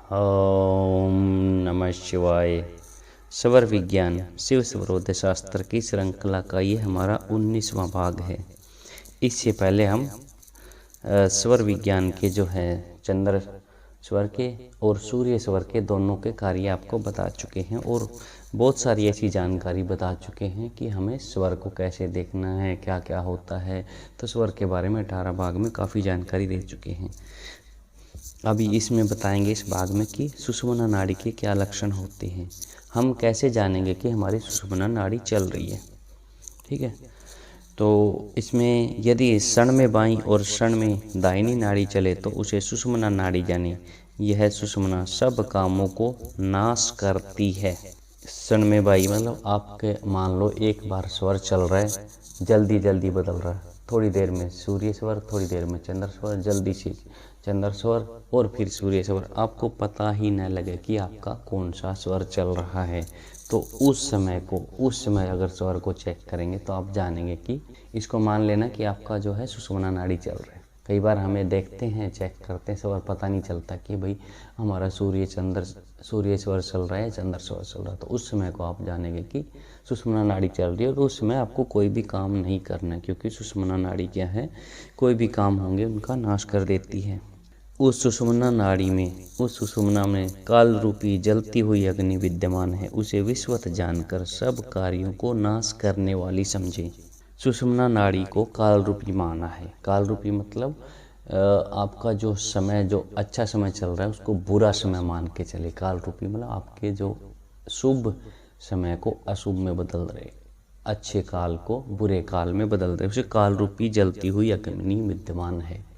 ओम नमः शिवाय। स्वर विज्ञान शिव स्वरोध शास्त्र की श्रृंखला का ये हमारा 19वां भाग है। इससे पहले हम स्वर विज्ञान के जो है चंद्र स्वर के और सूर्य स्वर के दोनों के कार्य आपको बता चुके हैं और बहुत सारी ऐसी जानकारी बता चुके हैं कि हमें स्वर को कैसे देखना है, क्या क्या होता है। तो स्वर के बारे में 18 भाग में काफ़ी जानकारी दे चुके हैं। अभी इसमें बताएंगे इस भाग में कि सुषुम्ना नाड़ी के क्या लक्षण होते हैं, हम कैसे जानेंगे कि हमारी सुषुम्ना नाड़ी चल रही है। ठीक है, तो इसमें यदि क्षण में बाईं और क्षण में दाहिनी नाड़ी चले तो उसे सुषुम्ना नाड़ी जाने। यह सुषुम्ना सब कामों को नाश करती है। क्षण में बाई मतलब आपके मान लो एक बार स्वर चल रहा है, जल्दी जल्दी बदल रहा है, थोड़ी देर में सूर्य स्वर, थोड़ी देर में चंद्र स्वर, जल्दी से चंद्र स्वर और फिर सूर्य स्वर, आपको पता ही न लगे कि आपका कौन सा स्वर चल रहा है। तो उस समय अगर स्वर को चेक करेंगे तो आप जानेंगे कि इसको मान लेना कि आपका जो है सुषुम्ना नाड़ी चल रहा है। कई बार हमें देखते हैं, चेक करते हैं स्वर, पता नहीं चलता कि भाई हमारा सूर्य स्वर चल रहा है, चंद्र स्वर चल रहा है। तो उस समय को आप जानेंगे कि सुषुम्ना नाड़ी चल रही है। और उस समय आपको कोई भी काम नहीं करना, क्योंकि सुषुम्ना नाड़ी क्या है, कोई भी काम होंगे उनका नाश कर देती है। उस सुषुम्ना में काल रूपी जलती हुई अग्नि विद्यमान है, उसे विश्वत जानकर सब कार्यों को नाश करने वाली समझे। सुषुम्ना नाड़ी को काल रूपी माना है। काल रूपी मतलब आपका जो समय, जो अच्छा समय चल रहा है उसको बुरा समय मान के चले। काल रूपी मतलब आपके जो शुभ समय को अशुभ में बदल रहे, अच्छे काल को बुरे काल में बदल रहे, उसे काल रूपी जलती हुई अग्नि विद्यमान है।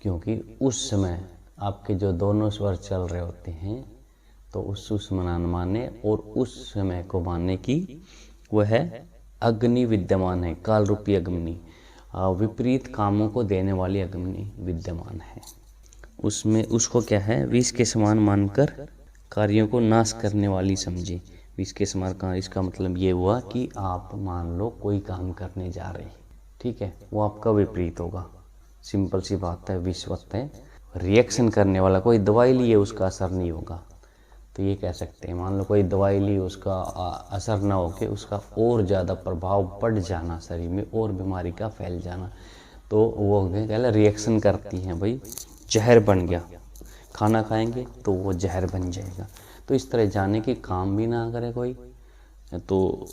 क्योंकि उस समय आपके जो दोनों स्वर चल रहे होते हैं तो उस सुषुम्ना माने, और उस समय को मानने की वह अग्नि विद्यमान है, काल रूपी अग्नि, विपरीत कामों को देने वाली अग्नि विद्यमान है। उसमें उसको क्या है, विष के समान मानकर कार्यों को नाश करने वाली समझे। विष के समान का इसका मतलब ये हुआ कि आप मान लो कोई काम करने जा रहे हैं, ठीक है, वो आपका विपरीत होगा। सिंपल सी बात है, विश्वत है, रिएक्शन करने वाला। कोई दवाई लिए उसका असर नहीं होगा, तो ये कह सकते हैं। मान लो कोई दवाई ली, उसका असर ना होके उसका और ज़्यादा प्रभाव बढ़ जाना शरीर में और बीमारी का फैल जाना, तो वो क्या रिएक्शन करती हैं। भाई जहर बन गया, खाना खाएंगे तो वो जहर बन जाएगा। तो इस तरह जाने के काम भी ना करे कोई, तो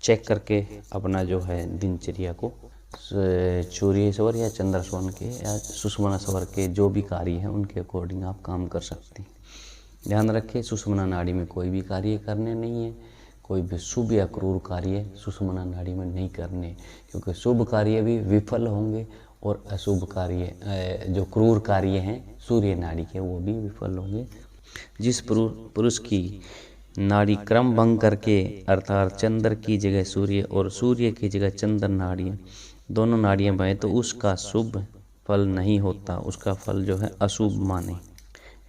चेक करके अपना जो है दिनचर्या को सूर्य स्वर या चंद्र स्वर के या सुषुम्ना स्वर के जो भी कार्य हैं उनके अकॉर्डिंग आप काम कर सकते हैं। ध्यान रखें, सुषुम्ना नाड़ी में कोई भी कार्य करने नहीं है, कोई भी शुभ या क्रूर कार्य सुषुम्ना नाड़ी में नहीं करने, क्योंकि शुभ कार्य भी विफल होंगे और अशुभ कार्य जो क्रूर कार्य हैं सूर्य नाड़ी के वो भी विफल होंगे। जिस पुरुष की नाड़ी क्रम भंग करके, अर्थात चंद्र की जगह सूर्य और सूर्य की जगह चंद्र नाड़ियाँ, दोनों नाड़ियाँ बहें तो उसका शुभ फल नहीं होता, उसका फल जो है अशुभ माने।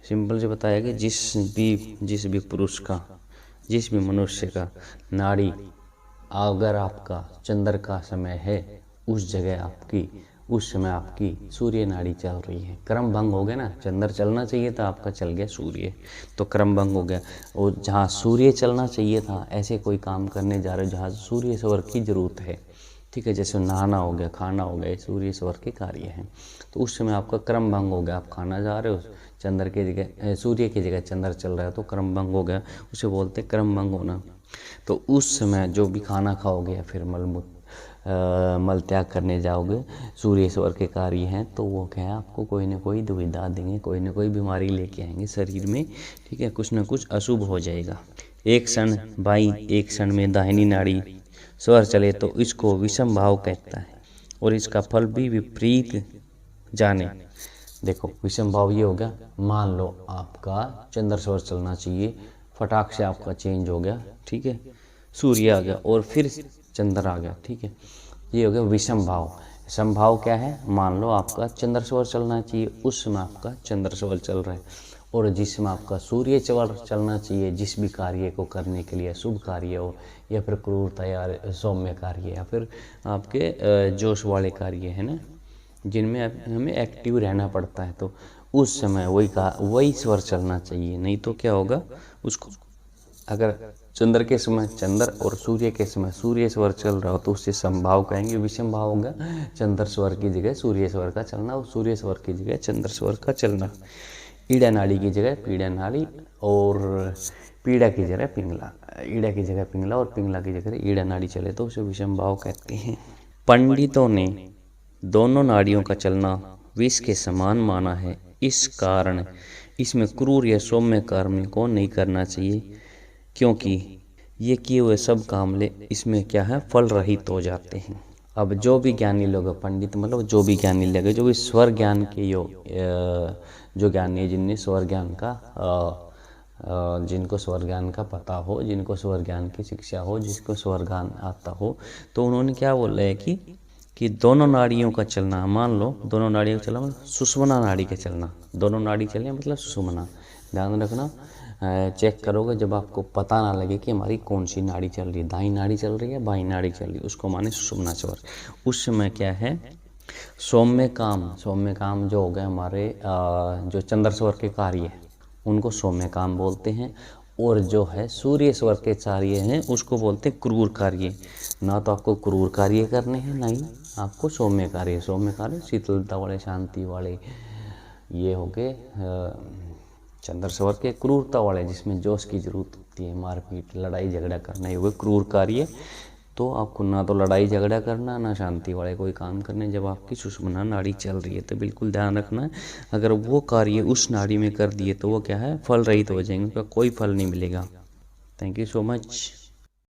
सिंपल से बताया कि जिस भी पुरुष का, जिस भी मनुष्य का नाड़ी अगर आपका चंद्र का समय है, उस जगह आपकी उस समय आपकी सूर्य नाड़ी चल रही है। क्रम भंग हो गया ना, चंद्र चलना चाहिए था, आपका चल गया सूर्य, तो क्रम भंग हो गया। और जहाँ सूर्य चलना चाहिए था, ऐसे कोई काम करने जा रहे हो जहाँ सूर्य स्वर की जरूरत है, ठीक है, जैसे नहाना हो गया, खाना हो गया, सूर्य स्वर के कार्य हैं, तो उस समय आपका क्रम भंग हो गया। आप खाना जा रहे हो, चंद्र की जगह सूर्य की जगह चंद्र चल रहा है, तो क्रम भंग हो गया, उसे बोलते क्रम भंग होना। तो उस समय जो भी खाना खाओगे या फिर मल त्याग करने जाओगे, सूर्य स्वर के कार्य हैं, तो वो क्या है, आपको कोई ना कोई दुविधा देंगे, कोई ना कोई बीमारी लेके आएंगे शरीर में, ठीक है, कुछ ना कुछ अशुभ हो जाएगा। एक क्षण बाईं एक क्षण में दाहिनी नाड़ी स्वर चले तो इसको विषम भाव कहता है, और इसका फल भी विपरीत जाने। देखो विषम भाव ये हो गया, मान लो आपका चंद्र स्वर चलना चाहिए, फटाक से आपका चेंज हो गया, ठीक है, सूर्य आ गया और फिर चंद्र आ गया, ठीक है, ये हो गया विषम भाव। समभाव क्या है, मान लो आपका चंद्र स्वर चलना चाहिए, उस समय आपका चंद्र स्वर चल रहा है, और जिस समय आपका सूर्य स्वर चलना चाहिए, जिस भी कार्य को करने के लिए, शुभ कार्य हो या फिर क्रूरता या सौम्य कार्य या फिर आपके जोश वाले कार्य है ना, जिनमें हमें एक्टिव रहना पड़ता है, तो उस समय वही स्वर चलना चाहिए, नहीं तो क्या होगा उसको, अगर चंद्र के समय चंद्र और सूर्य के समय सूर्य स्वर चल रहा हो तो उससे समभाव कहेंगे, विषम भाव होगा चंद्र स्वर की जगह सूर्य स्वर का चलना और सूर्य स्वर की जगह चंद्र स्वर का चलना। ईड़ा नाड़ी की जगह पीड़ा नाड़ी और पीड़ा की जगह पिंगला, ईड़ा की जगह पिंगला और पिंगला की जगह ईड़ा नाड़ी चले तो उसे विषम भाव कहते हैं। पंडितों ने दोनों नाड़ियों का चलना विष के समान माना है, इस कारण इसमें क्रूर या सौम्य कर्म को नहीं करना चाहिए, क्योंकि ये किए हुए सब कामले इसमें क्या है फल रहित हो जाते हैं। अब जो भी ज्ञानी लोग, पंडित मतलब जो भी ज्ञानी लगे, जो भी स्वर ज्ञान के जो ज्ञानी है जिनने स्वर ज्ञान का जिनको स्वर ज्ञान का पता हो, जिनको स्वर ज्ञान की शिक्षा हो, जिसको स्वर ज्ञान आता हो, तो उन्होंने क्या बोला है कि दोनों नाड़ियों का चलना, मान लो दोनों नाड़ियों का चलना मतलब सुषुम्ना नाड़ी का चलना, दोनों नाड़ी चले मतलब सुषुम्ना, ध्यान रखना। चेक करोगे जब आपको पता ना लगे कि हमारी कौन सी नाड़ी चल रही है, दाईं नाड़ी चल रही है बाईं नाड़ी चल रही है, उसको माने सुषुम्ना स्वर। उस समय क्या है सौम्य काम जो हो गए हमारे जो चंद्र स्वर के कार्य उनको सौम्य काम बोलते हैं, और जो है सूर्य स्वर के कार्य हैं उसको बोलते हैं क्रूर कार्य। ना तो आपको क्रूर कार्य करने हैं, ना ही आपको सौम्य कार्य शीतलता वाले शांति वाले ये हो गए चंद्र स्वर के। क्रूरता वाले जिसमें जोश की जरूरत होती है, मारपीट लड़ाई झगड़ा करना, ये हुए क्रूर कार्य। तो आपको ना तो लड़ाई झगड़ा करना ना शांति वाले कोई काम करने जब आपकी सुषुम्ना नाड़ी चल रही है, तो बिल्कुल ध्यान रखना है अगर वो कार्य उस नाड़ी में कर दिए तो वो क्या है फल रहित हो जाएंगे, उनका कोई फल नहीं मिलेगा। Thank you so much.